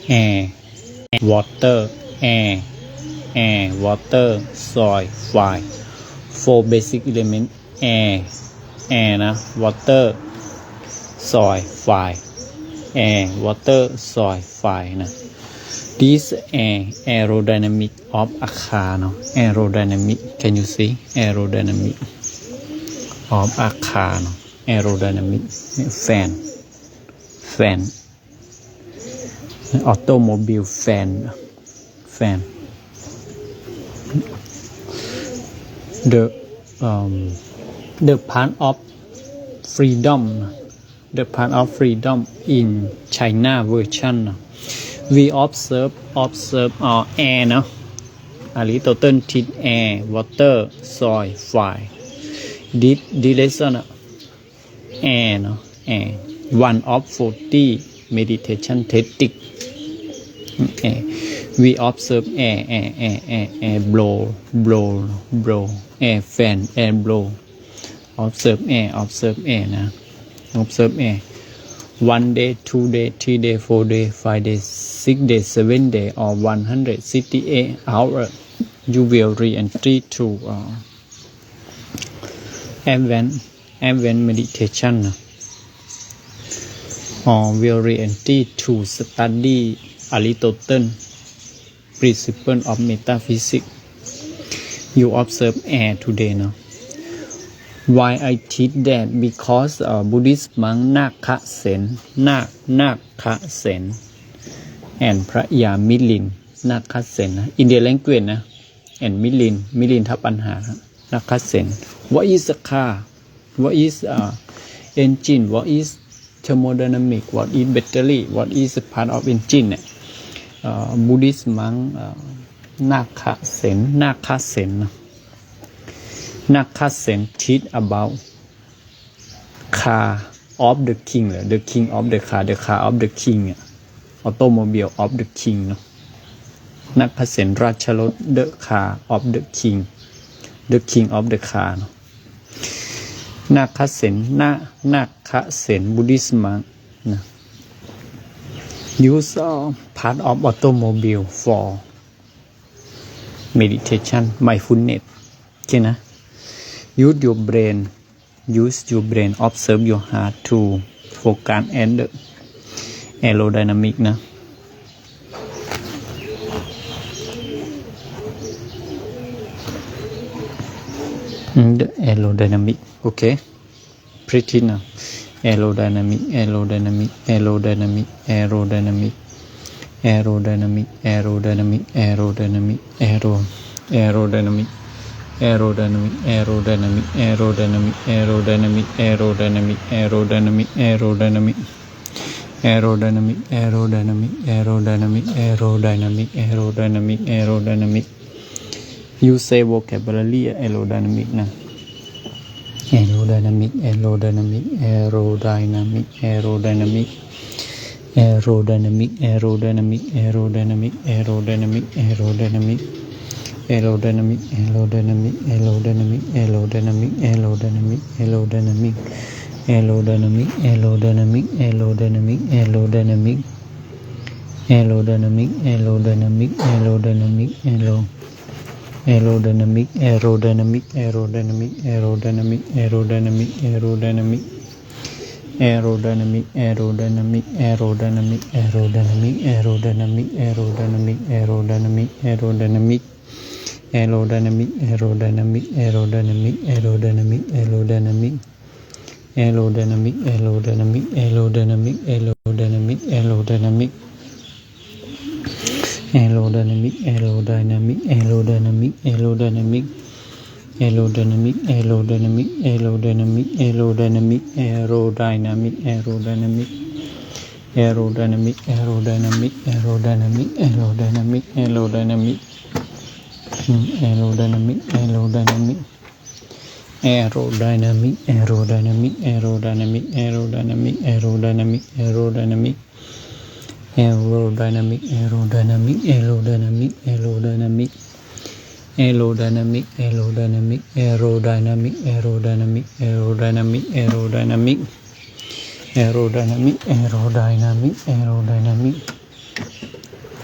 air, water, air, water, soil, fire. 4 basic elements air, water, soil, fire. Air, water, soil, fire. This aerodynamic of a car. Aerodynamic, can you see? Aerodynamic of a car. Aerodynamic, fan. Automobile fan. The part of freedom. The part of freedom in China version. We observe our air. No? Aristotle teach air, water, soil, fire. This lesson air. No? Air. 1 of 40 meditation technique. We observe air, blow, air, fan, air, blow. Observe air, na. Observe air. 1 day, 2 day, 3 day, 4 day, 5 days, 6 days, 7 day, or 168 hours. You will re-entry to advanced meditation. Or will re-entry to study Aristotle principle of metaphysics. You observe air today now. Why I teach that? Because Buddhist monk Nakha Sen and Praya Milin Nakha Sen Indian language na and Milin Tapanha Nakha Sen. What is a car? What is engine? What is thermodynamic? What is battery? What is a part of engine? Buddhist monk Nakha Sen teach about car of the king of the car, the car of the king, automobile of the king. Nakha Sen Racharot, the car of the king of the car. Nakha Sen Buddhist monk use part of automobile for meditation, mindfulness. Okay, na? Use your brain, observe your heart to focus and the aerodynamic. Na? The aerodynamic, okay? Pretty now. Aerodynamic. You say vocabulary aerodynamic na. Aerodynamic.